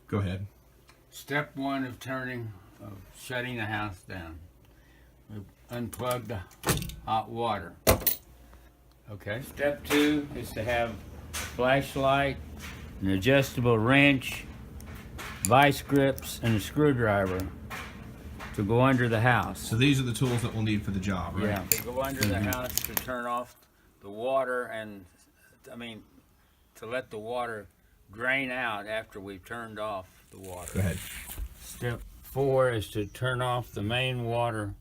Go ahead. Step one of shutting the house down. We unplug the hot water. Okay. Step two is to have a flashlight, an adjustable wrench, vice grips, and a screwdriver to go under the house. So these are the tools that we'll need for the job, right? Yeah, to go under the house to turn off the water and, to let the water drain out after we've turned off the water. Go ahead. Step four is to turn off the main water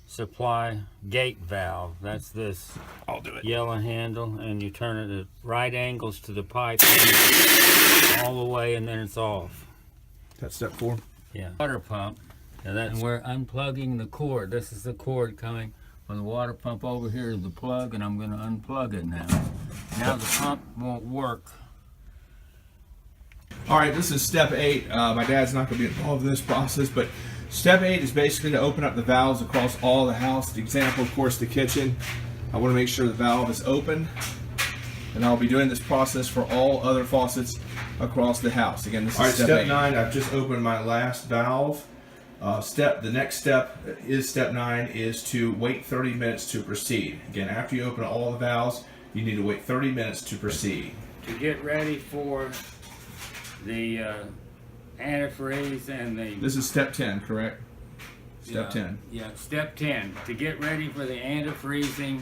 supply gate valve. That's this I'll do it. yellow handle, and you turn it at right angles to the pipe all the way, and then it's off. That's step 4. Yeah. Water pump. And we're unplugging the cord. This is the cord coming from the water pump over here to the plug, and I'm going to unplug it now. Now the pump won't work. All right, this is step 8. My dad's not going to be involved in this process, but step 8 is basically to open up the valves across all the house. The example, of course, the kitchen. I want to make sure the valve is open, and I'll be doing this process for all other faucets across the house. Again, this is step 9. I've just opened my last valve. The next step is step 9 is to wait 30 minutes to proceed. Again, after you open all the valves, you need to wait 30 minutes to proceed. To get ready for the antifreeze and the... This is step 10, correct? Step 10. Yeah, step 10. To get ready for the antifreezing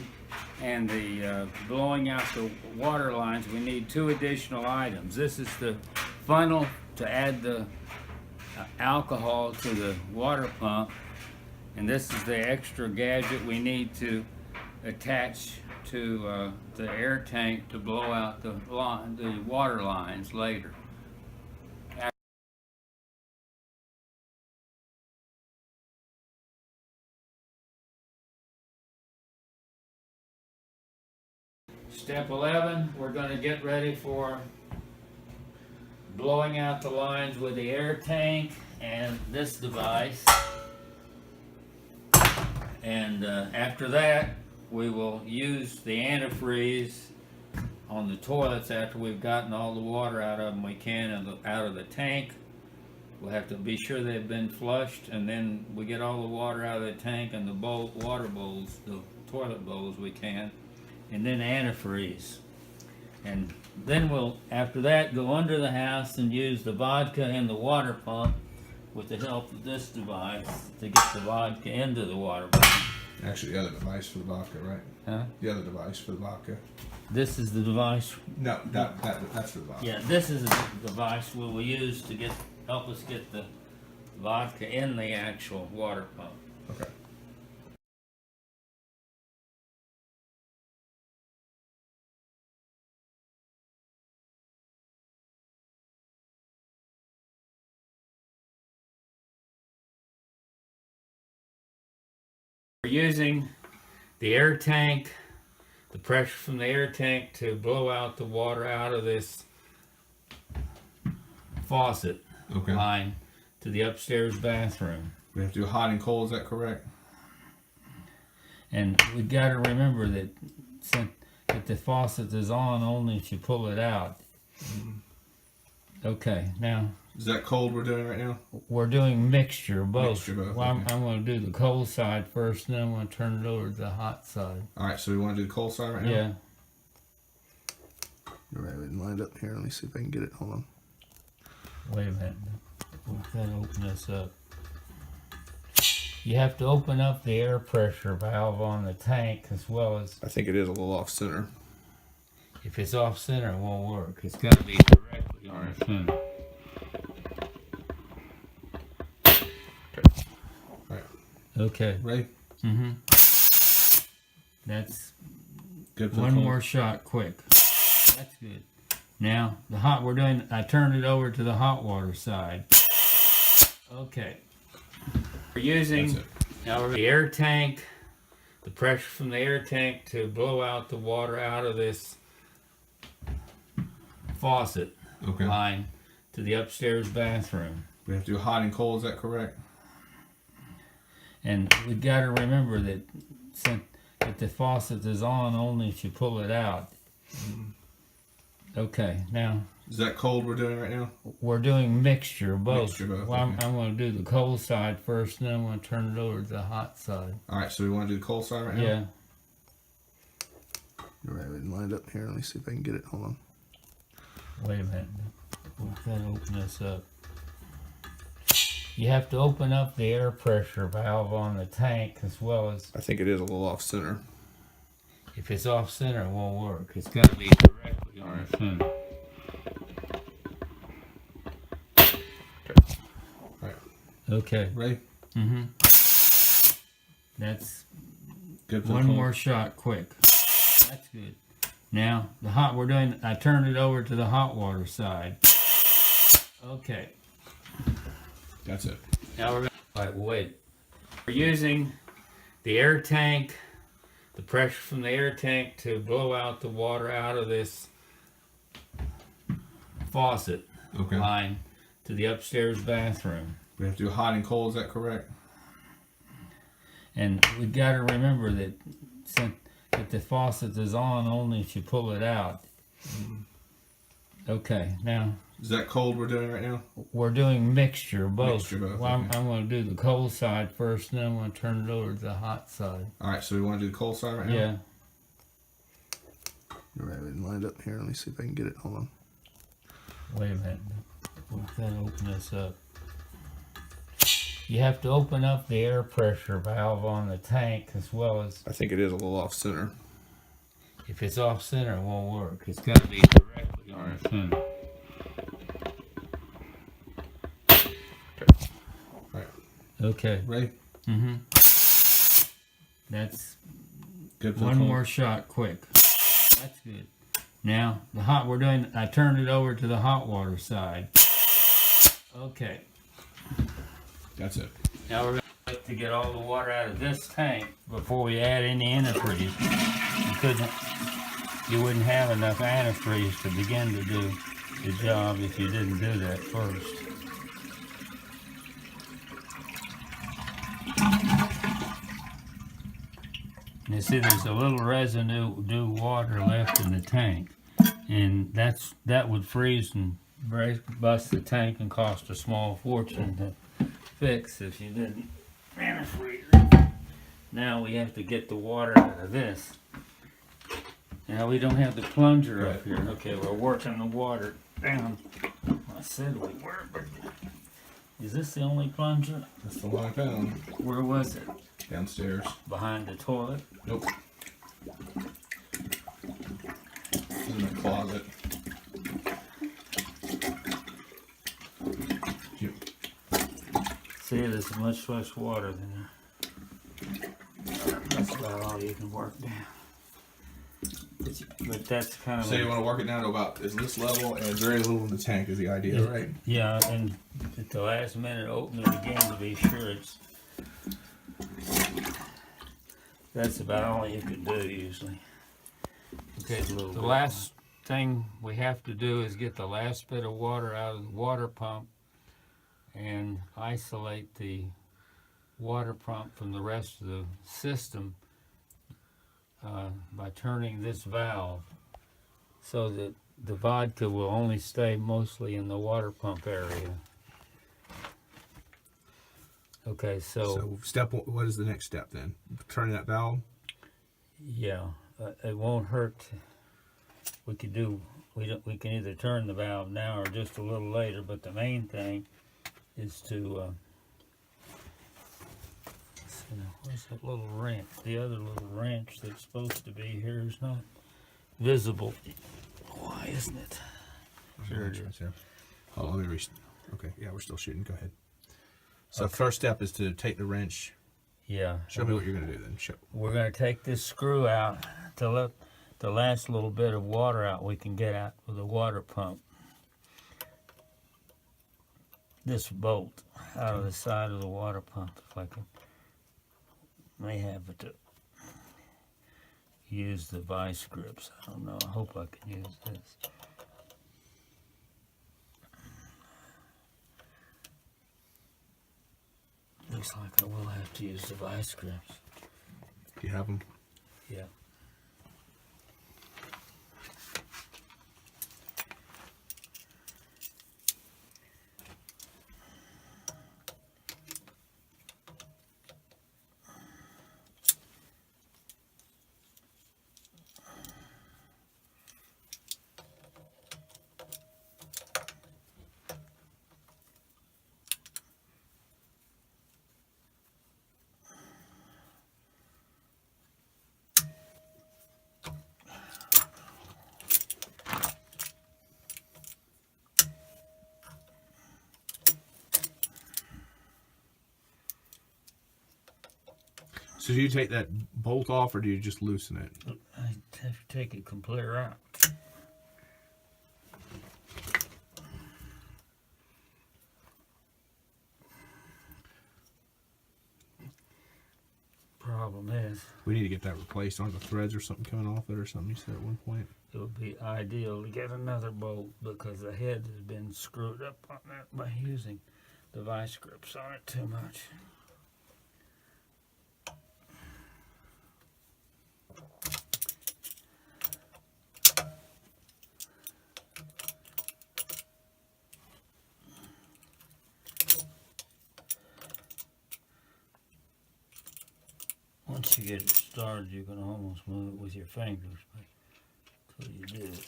and the blowing out the water lines, we need 2 additional items. This is the funnel to add the alcohol to the water pump, and this is the extra gadget we need to attach to the air tank to blow out the water lines later. Step 11, we're going to get ready for blowing out the lines with the air tank and this device. And after that, we will use the antifreeze on the toilets after we've gotten all the water out of them we can out of the tank. We'll have to be sure they've been flushed, and then we get all the water out of the tank and the water bowls, the toilet bowls we can, and then antifreeze. And then we'll, after that, go under the house and use the vodka and the water pump with the help of this device to get the vodka into the water pump. Actually, the other device for the vodka, right? Huh? The other device for the vodka. This is the device. No, that's for the vodka. Yeah, this is the device we will use to help us get the vodka in the actual water pump. Okay. We're using the air tank, the pressure from the air tank to blow out the water out of this faucet line to the upstairs bathroom. We have to do hot and cold, is that correct? And we got to remember that the faucet is on only if you pull it out. Okay, now Is that cold we're doing right now? we're doing mixture both. Mixture both, Well, okay. I'm going to do the cold side first, and then I'm going to turn it over to the hot side. All right, so we want to do the cold side right now? Yeah. All right, we lined up here. Let me see if I can get it. Hold on. Wait a minute. We've got to open this up. You have to open up the air pressure valve on the tank as well as, I think it is a little off center. if it's off center, it won't work. It's got to be directly on the center. All right, Okay. ready? That's Good for the one cold? more shot, quick. That's good. Now, I turned it over to the hot water side. Okay. We're using That's now the air tank, the pressure from the air tank to blow out the water out of this faucet line to the upstairs bathroom. We have to do hot and cold, is that correct? And we got to remember that the faucet is on only if you pull it out. Okay, now Is that cold we're doing right now? we're doing mixture both. Mixture both, Well, okay. I'm going to do the cold side first, and then I'm going to turn it over to the hot side. All right, so we want to do the cold side right now? Yeah. All right, we lined up here. Let me see if I can get it. Hold on. Wait a minute. We've got to open this up. You have to open up the air pressure valve on the tank as well as, I think it is a little off center. if it's off center, it won't work. It's got to be directly on the center. All right. Okay. Ready? Mm-hmm. That's Good for one the cold. more shot, quick. That's good. Now the hot. We're doing. I turned it over to the hot water side. Okay. That's it. Now we're going. All right. Wait. We're using the air tank, the pressure from the air tank to blow out the water out of this faucet Okay. line to the upstairs bathroom. We have to do hot and cold. Is that correct? And we got to remember that since that the faucet is on only if you pull it out. Okay, now Is that cold we're doing right now? we're doing mixture both. Mixture both, Well, okay. I'm going to do the cold side first, and then I'm going to turn it over to the hot side. All right, so we want to do the cold side right now? Yeah. All right, we lined up here. Let me see if I can get it. Hold on. Wait a minute. We've got to open this up. You have to open up the air pressure valve on the tank as well as, I think it is a little off center. if it's off center, it won't work. It's got to be directly on the center. All right. Okay. Ready? Mm-hmm. That's Good for the one cold. more shot, quick. That's good. Now the hot. We're doing. I turned it over to the hot water side. Okay. That's it. Now we're going to get all the water out of this tank before we add any antifreeze. You wouldn't have enough antifreeze to begin to do the job if you didn't do that first. You see, there's a little residue water left in the tank, and that would freeze and bust the tank and cost a small fortune to fix if you didn't antifreeze it. Now we have to get the water out of this. Now we don't have the plunger up here. Okay, we're working the water down. I said we were, but is this the only plunger? That's the one I found. Where was it? Downstairs. Behind the toilet? Nope. In the closet. Yep. See, there's much less water than there. That's about all you can work down. But that's kind of So you want to work it down to about is this level and very little in the tank is the idea, right? yeah, and at the last minute open it again to be sure it's. That's about all you can do usually. Okay, the last thing we have to do is get the last bit of water out of the water pump and isolate the water pump from the rest of the system by turning this valve so that the vodka will only stay mostly in the water pump area. Okay, So step one, what is the next step then? Turning that valve? yeah, it won't hurt. We can either turn the valve now or just a little later, but the main thing is to where's that little wrench? The other little wrench that's supposed to be here is not visible. Why isn't it? Sure it is. Oh, let me okay, yeah, we're still shooting. Go ahead. So first step is to take the wrench. Yeah. Show me what you're going to do then. Show. We're going to take this screw out to let the last little bit of water out we can get out with the water pump. This bolt out of the side of the water pump, if I can. May have to use the vice grips. I don't know. I hope I can use this. Looks like I will have to use the vice grips. Do you have them? Yeah. So do you take that bolt off, or do you just loosen it? I have to take it complete out. Problem is, We need to get that replaced. Aren't the threads or something coming off it or something, you said at one point? it would be ideal to get another bolt because the head has been screwed up on that by using the vice grips on it too much. Once you get it started, you can almost move it with your fingers, but until you do it.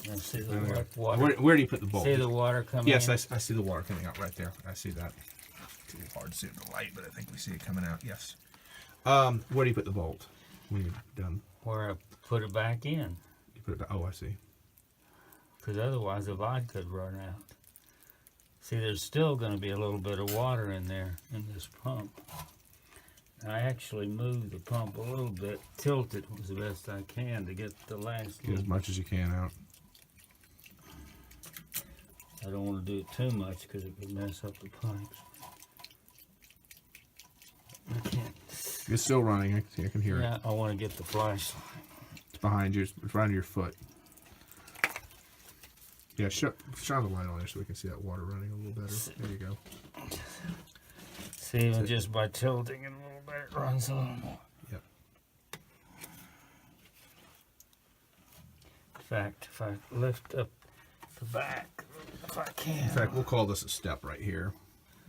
Now see the water. Where do you put the bolt? See the water coming Yes, in? I see the water coming out right there. I see that. It's hard to see in the light, but I think we see it coming out. Yes. Where do you put the bolt when you're done? Where I put it back in, You put it back. Oh, I see. because otherwise the vodka could run out. See, there's still going to be a little bit of water in there in this pump. I actually moved the pump a little bit, tilt it as best I can to get the last Get as little. much as you can out. I don't want to do it too much because it could mess up the pipes. I can't. It's still running. I can hear it. Yeah, I want to get the flashlight. It's behind you. It's right under your foot. Yeah, shine the light on there so we can see that water running a little better. There you go. See, even just by tilting it a little bit, it runs a little more. Yep. In fact, if I lift up the back, if I can. In fact, we'll call this a step right here.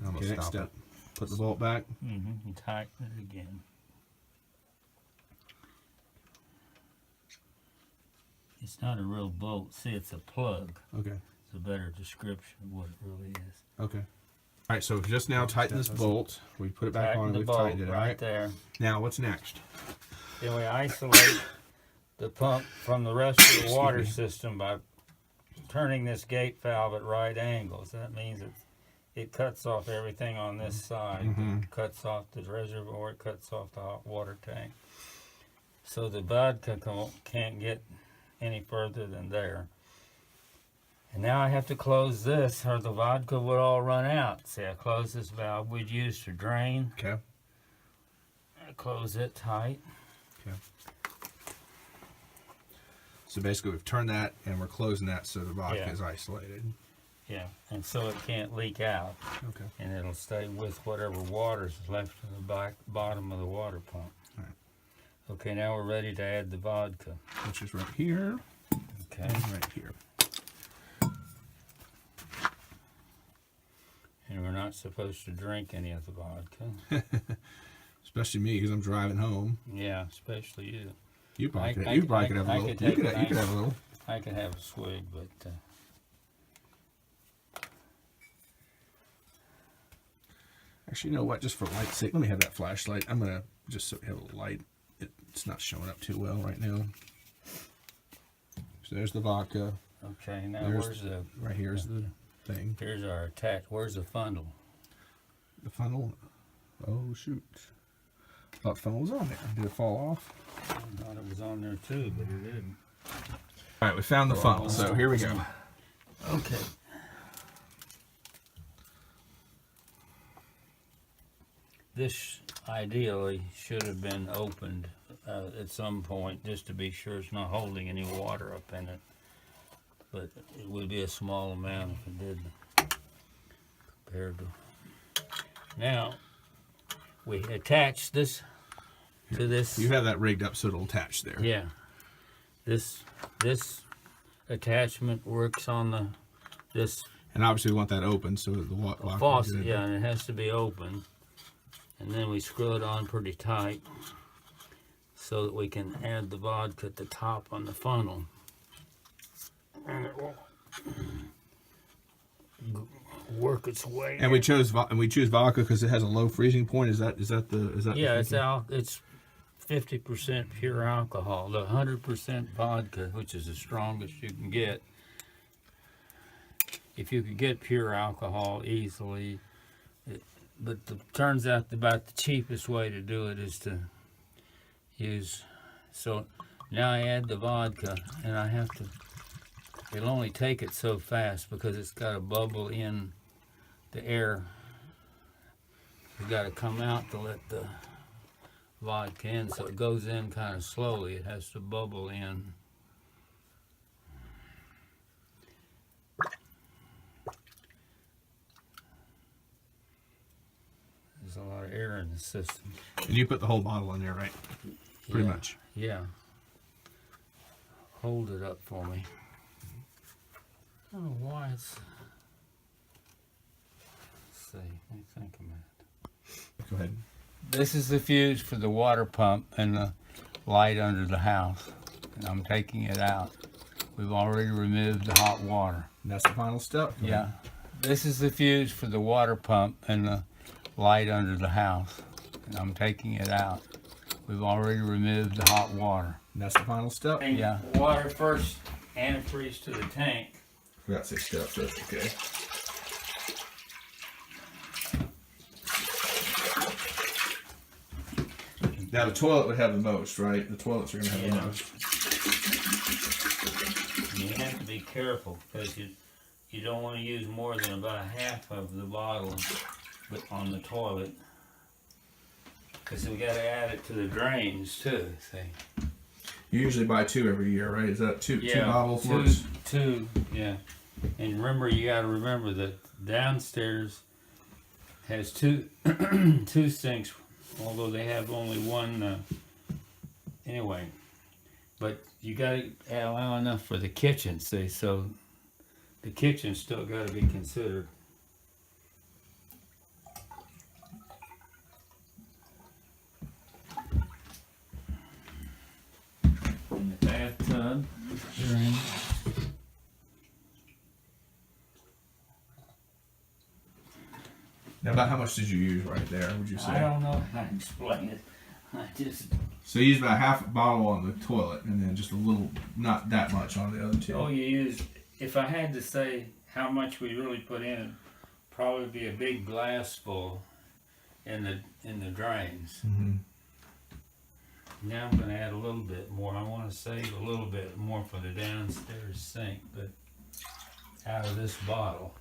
I'm gonna Okay, stop step. it. Put the bolt back. And tighten it again. It's not a real bolt. See, it's a plug. Okay. It's a better description of what it really is. Okay. All right. So just now tighten this bolt. We put it back Tighten on and the we've bolt tightened it. All right right. there. Now what's next? Then we isolate the pump from the rest of the water me. system by turning this gate valve at right angles. That means it cuts off everything on this side. It cuts off the reservoir, it cuts off the hot water tank. So the vodka can't get any further than there. And now I have to close this or the vodka would all run out. See, I close this valve we'd use to drain. Okay. I close it tight. Okay. So basically, we've turned that and we're closing that so the vodka Yeah. is isolated. Yeah, and so it can't leak out. Okay. And it'll stay with whatever water's left in the bottom of the water pump. All right. Okay, now we're ready to add the vodka. Which is right here. Okay. And right here. And we're not supposed to drink any of the vodka. Especially me, because I'm driving home. Yeah, especially you. You probably I- could, I- you probably could I- have a I little. could You take could, a you could nice- have a little. I could have a swig, but Actually, you know what? Just for light's sake, let me have that flashlight. I'm gonna just so we have a light. It's not showing up too well right now. So there's the vodka. okay. Now There's- where's the? Right here's the thing. Here's our attach. Where's the funnel? The funnel. Oh shoot! Thought the funnel was on there. Did it fall off? I thought it was on there too, but it didn't. All right, we found the funnel. So here we go. Okay. This ideally should have been opened at some point just to be sure it's not holding any water up in it. But it would be a small amount if it did compared to. Now, we attach this to this. You have that rigged up so it'll attach there. Yeah. This attachment works on this And obviously we want that open so that the water. faucet, yeah, and it has to be open. And then we screw it on pretty tight so that we can add the vodka at the top on the funnel. And it will work its way. And we choose vodka because it has a low freezing point. Is that the Yeah, thinking? it's 50% pure alcohol. The 100% vodka, which is the strongest you can get. If you could get pure alcohol easily, but it turns out about the cheapest way to do it is to use. So now I add the vodka, and I have to. It'll only take it so fast because it's got to bubble in the air. It's got to come out to let the vodka in, so it goes in kind of slowly. It has to bubble in. There's a lot of air in the system. And you put the whole bottle in there, right? Pretty much. Yeah. Hold it up for me. I don't know why it's. Let's see. Let me think a minute. Go ahead. This is the fuse for the water pump and the light under the house. And I'm taking it out. We've already removed the hot water. And that's the final step. Go Yeah. ahead. This is the fuse for the water pump and the light under the house. And I'm taking it out. We've already removed the hot water. And that's the final step. Yeah. Water first, antifreeze to the tank. We got 6 steps, that's okay. Now the toilet would have the most, right? The toilets are going to have the most. You have to be careful because you don't want to use more than about half of the bottle on the toilet. Because we got to add it to the drains too. See. You usually buy 2 every year, right? Is that two bottles? Two, yeah. And remember, you got to remember that downstairs has two sinks, although they have only one. Anyway, but you got to allow enough for the kitchen, see. So the kitchen still got to be considered. In the bathtub, drain. Now, about how much did you use right there, would you say? I don't know how to explain it. I just. So you use about half a bottle on the toilet and then just a little, not that much on the other 2. Oh, you use. If I had to say how much we really put in, probably be a big glass full in the drains. Mm-hmm. Now I'm going to add a little bit more. I want to save a little bit more for the downstairs sink, but out of this bottle.